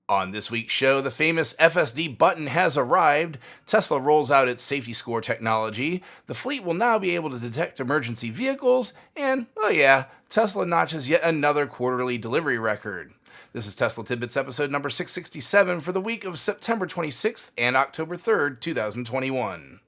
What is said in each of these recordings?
On this week's show, the famous FSD button has arrived, Tesla rolls out its safety score technology, the fleet will now be able to detect emergency vehicles, and, oh yeah, Tesla notches yet another quarterly delivery record. This is Tesla Tidbits episode number 667 for the week of September 26th and October 3rd, 2021.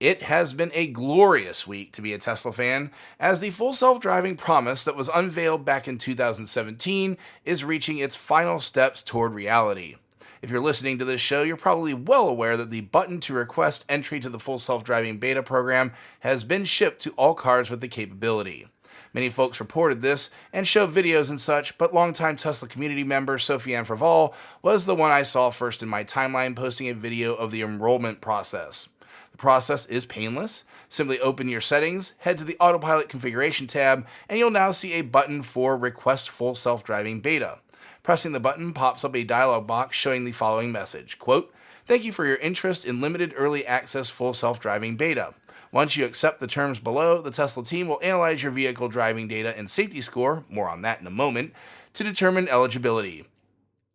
It has been a glorious week to be a Tesla fan, as the full self-driving promise that was unveiled back in 2017 is reaching its final steps toward reality. If you're listening to this show, you're probably well aware that the button to request entry to the full self-driving beta program has been shipped to all cars with the capability. Many folks reported this and showed videos and such, but longtime Tesla community member Sophie-Anne Fraval was the one I saw first in my timeline posting a video of the enrollment process. The process is painless. Simply open your settings, head to the Autopilot configuration tab, and you'll now see a button for Request Full Self-Driving Beta. Pressing the button pops up a dialog box showing the following message, quote, "Thank you for your interest in limited early access full self-driving beta. Once you accept the terms below, the Tesla team will analyze your vehicle driving data and safety score, more on that in a moment, to determine eligibility.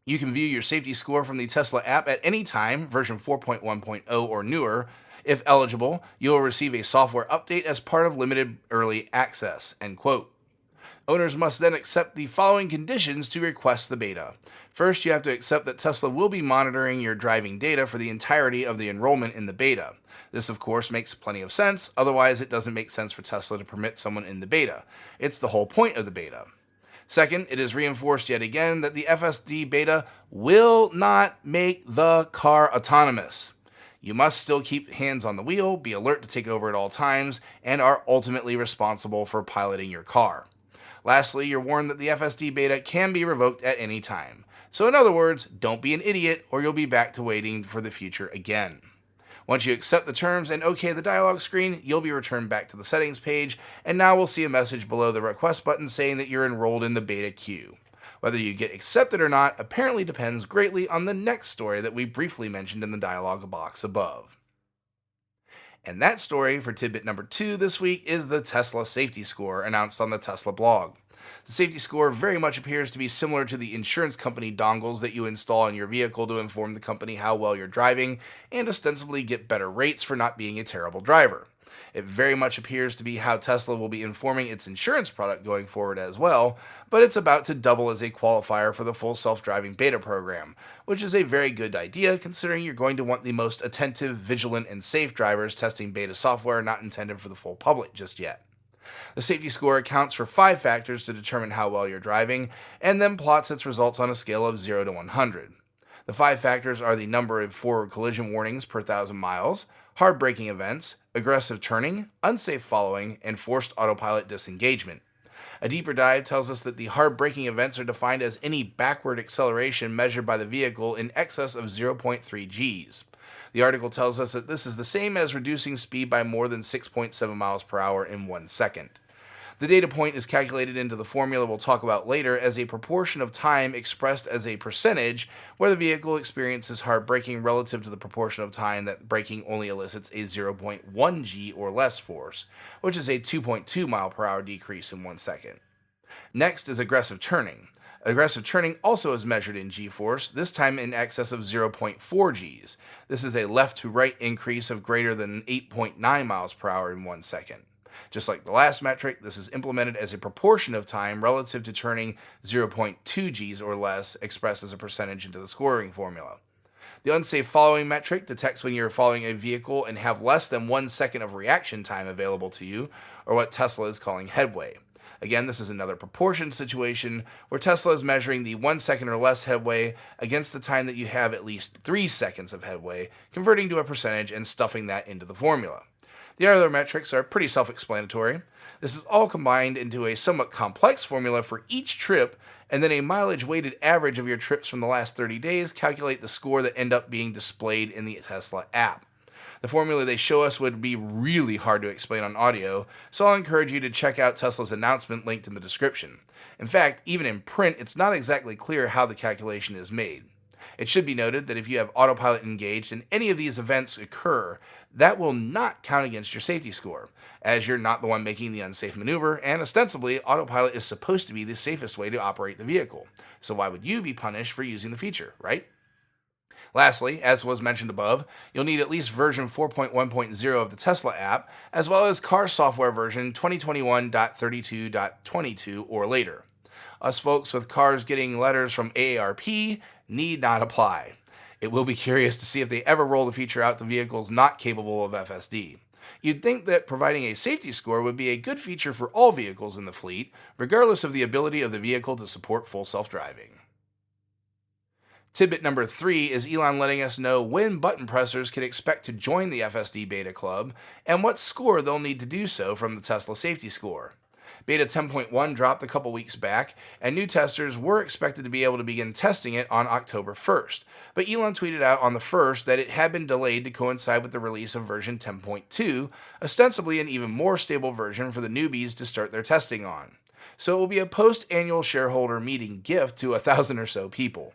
You can view your safety score from the Tesla app at any time, version 4.1.0 or newer. If eligible, you will receive a software update as part of limited early access," end quote. Owners must then accept the following conditions to request the beta. First, you have to accept that Tesla will be monitoring your driving data for the entirety of the enrollment in the beta. This, of course, makes plenty of sense, otherwise it doesn't make sense for Tesla to permit someone in the beta. It's the whole point of the beta. Second, it is reinforced yet again that the FSD beta will not make the car autonomous. You must still keep hands on the wheel, be alert to take over at all times, and are ultimately responsible for piloting your car. Lastly, you're warned that the FSD beta can be revoked at any time. So in other words, don't be an idiot or you'll be back to waiting for the future again. Once you accept the terms and OK the dialog screen, you'll be returned back to the settings page, and now we'll see a message below the request button saying that you're enrolled in the beta queue. Whether you get accepted or not apparently depends greatly on the next story that we briefly mentioned in the dialog box above. And that story for tidbit number 2 this week is the Tesla safety score announced on the Tesla blog. The safety score very much appears to be similar to the insurance company dongles that you install in your vehicle to inform the company how well you're driving and ostensibly get better rates for not being a terrible driver. It very much appears to be how Tesla will be informing its insurance product going forward as well, but it's about to double as a qualifier for the full self-driving beta program, which is a very good idea considering you're going to want the most attentive, vigilant, and safe drivers testing beta software not intended for the full public just yet. The safety score accounts for 5 factors to determine how well you're driving, and then plots its results on a scale of 0 to 100. The 5 factors are the number of forward collision warnings per 1,000 miles, hard braking events, aggressive turning, unsafe following, and forced autopilot disengagement. A deeper dive tells us that the hard braking events are defined as any backward acceleration measured by the vehicle in excess of 0.3 Gs. The article tells us that this is the same as reducing speed by more than 6.7 miles per hour in 1 second. The data point is calculated into the formula we'll talk about later as a proportion of time expressed as a percentage where the vehicle experiences hard braking relative to the proportion of time that braking only elicits a 0.1 G or less force, which is a 2.2 mile per hour decrease in 1 second. Next is aggressive turning. Aggressive turning also is measured in G-force, this time in excess of 0.4 Gs. This is a left-to-right increase of greater than 8.9 miles per hour in 1 second. Just like the last metric, this is implemented as a proportion of time relative to turning 0.2 Gs or less, expressed as a percentage into the scoring formula. The unsafe following metric detects when you're following a vehicle and have less than 1 second of reaction time available to you, or what Tesla is calling headway. Again, this is another proportion situation where Tesla is measuring the 1 second or less headway against the time that you have at least 3 seconds of headway, converting to a percentage and stuffing that into the formula. The other metrics are pretty self-explanatory. This is all combined into a somewhat complex formula for each trip, and then a mileage-weighted average of your trips from the last 30 days calculate the score that end up being displayed in the Tesla app. The formula they show us would be really hard to explain on audio, so I'll encourage you to check out Tesla's announcement linked in the description. In fact, even in print, it's not exactly clear how the calculation is made. It should be noted that if you have Autopilot engaged and any of these events occur, that will not count against your safety score, as you're not the one making the unsafe maneuver, and ostensibly, Autopilot is supposed to be the safest way to operate the vehicle. So why would you be punished for using the feature, right? Lastly, as was mentioned above, you'll need at least version 4.1.0 of the Tesla app, as well as car software version 2021.32.22 or later. Us folks with cars getting letters from AARP need not apply. It will be curious to see if they ever roll the feature out to vehicles not capable of FSD. You'd think that providing a safety score would be a good feature for all vehicles in the fleet, regardless of the ability of the vehicle to support full self-driving. Tidbit number 3 is Elon letting us know when button pressers can expect to join the FSD Beta Club and what score they'll need to do so from the Tesla Safety Score. Beta 10.1 dropped a couple weeks back, and new testers were expected to be able to begin testing it on October 1st, but Elon tweeted out on the 1st that it had been delayed to coincide with the release of version 10.2, ostensibly an even more stable version for the newbies to start their testing on. So it will be a post-annual shareholder meeting gift to 1,000 or so people.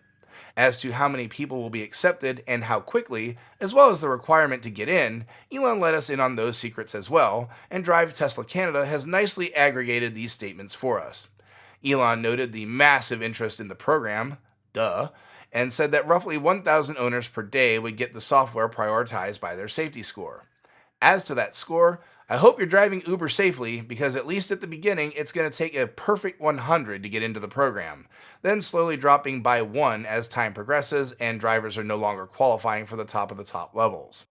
As to how many people will be accepted and how quickly, as well as the requirement to get in, Elon let us in on those secrets as well, and Drive Tesla Canada has nicely aggregated these statements for us. Elon noted the massive interest in the program, and said that roughly 1,000 owners per day would get the software prioritized by their safety score. As to that score, I hope you're driving Uber safely, because at least at the beginning it's going to take a perfect 100 to get into the program, then slowly dropping by 1 as time progresses and drivers are no longer qualifying for the top levels.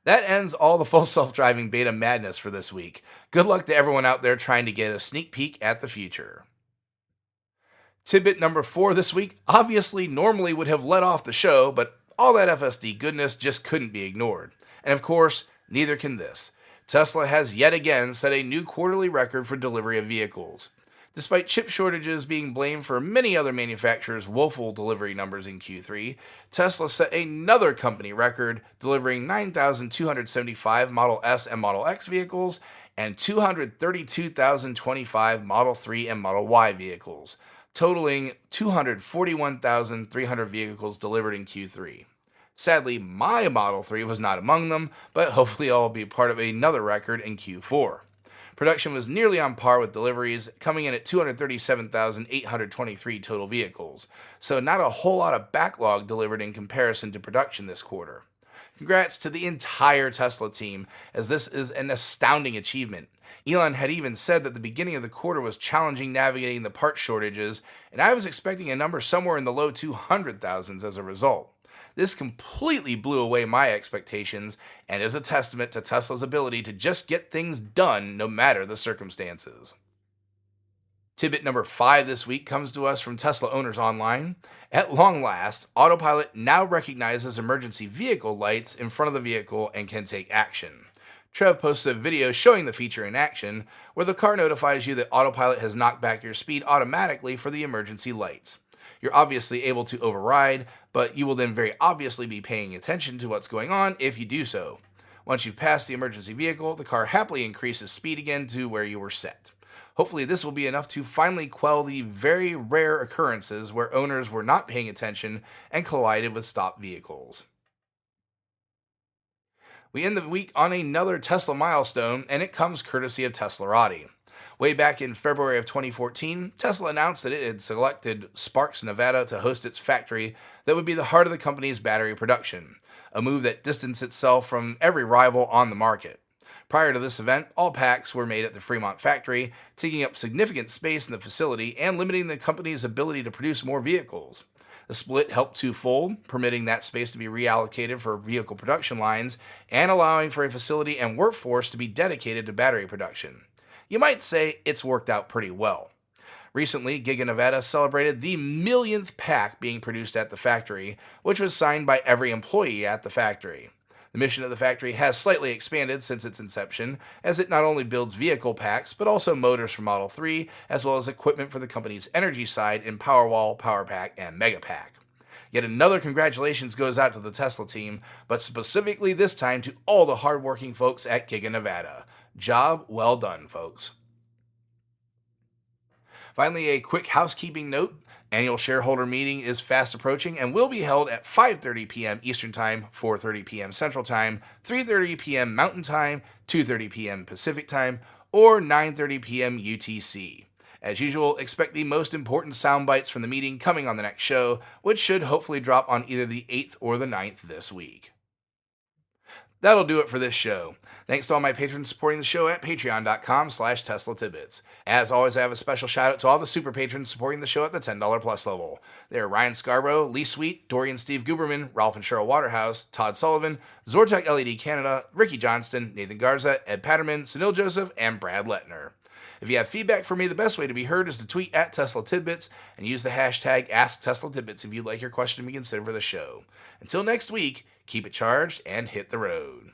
That ends all the full self-driving beta madness for this week. Good luck to everyone out there trying to get a sneak peek at the future. Tidbit number 4 this week obviously normally would have led off the show, but all that FSD goodness just couldn't be ignored. And of course, neither can this. Tesla has yet again set a new quarterly record for delivery of vehicles. Despite chip shortages being blamed for many other manufacturers' woeful delivery numbers in Q3, Tesla set another company record, delivering 9,275 Model S and Model X vehicles and 232,025 Model 3 and Model Y vehicles, totaling 241,300 vehicles delivered in Q3. Sadly, my Model 3 was not among them, but hopefully I'll be part of another record in Q4. Production was nearly on par with deliveries, coming in at 237,823 total vehicles, so not a whole lot of backlog delivered in comparison to production this quarter. Congrats to the entire Tesla team, as this is an astounding achievement. Elon had even said that the beginning of the quarter was challenging navigating the part shortages, and I was expecting a number somewhere in the low 200,000s as a result. This completely blew away my expectations and is a testament to Tesla's ability to just get things done no matter the circumstances. Tidbit number 5 this week comes to us from Tesla Owners Online. At long last, Autopilot now recognizes emergency vehicle lights in front of the vehicle and can take action. Trev posts a video showing the feature in action, where the car notifies you that Autopilot has knocked back your speed automatically for the emergency lights. You're obviously able to override, but you will then very obviously be paying attention to what's going on if you do so. Once you've passed the emergency vehicle, the car happily increases speed again to where you were set. Hopefully this will be enough to finally quell the very rare occurrences where owners were not paying attention and collided with stopped vehicles. We end the week on another Tesla milestone, and it comes courtesy of Teslarati. Way back in February of 2014, Tesla announced that it had selected Sparks, Nevada to host its factory that would be the heart of the company's battery production, a move that distanced itself from every rival on the market. Prior to this event, all packs were made at the Fremont factory, taking up significant space in the facility and limiting the company's ability to produce more vehicles. The split helped twofold, permitting that space to be reallocated for vehicle production lines and allowing for a facility and workforce to be dedicated to battery production. You might say it's worked out pretty well. Recently, Giga Nevada celebrated the millionth pack being produced at the factory, which was signed by every employee at the factory. The mission of the factory has slightly expanded since its inception, as it not only builds vehicle packs, but also motors for Model 3, as well as equipment for the company's energy side in Powerwall, Powerpack, and Megapack. Yet another congratulations goes out to the Tesla team, but specifically this time to all the hardworking folks at Giga Nevada. Job well done, folks. Finally, a quick housekeeping note. Annual shareholder meeting is fast approaching and will be held at 5:30 p.m. Eastern Time, 4:30 p.m. Central Time, 3:30 p.m. Mountain Time, 2:30 p.m. Pacific Time, or 9:30 p.m. UTC. As usual, expect the most important sound bites from the meeting coming on the next show, which should hopefully drop on either the 8th or the 9th this week. That'll do it for this show. Thanks to all my patrons supporting the show at patreon.com/Tesla Tidbits. As always, I have a special shout out to all the super patrons supporting the show at the $10 plus level. They are Ryan Scarborough, Lee Sweet, Dorian Steve Guberman, Ralph and Cheryl Waterhouse, Todd Sullivan, Zortech LED Canada, Ricky Johnston, Nathan Garza, Ed Patterman, Sunil Joseph, and Brad Lettner. If you have feedback for me, the best way to be heard is to tweet at Tesla Tidbits and use the hashtag AskTeslaTidbits if you'd like your question to be considered for the show. Until next week, keep it charged and hit the road.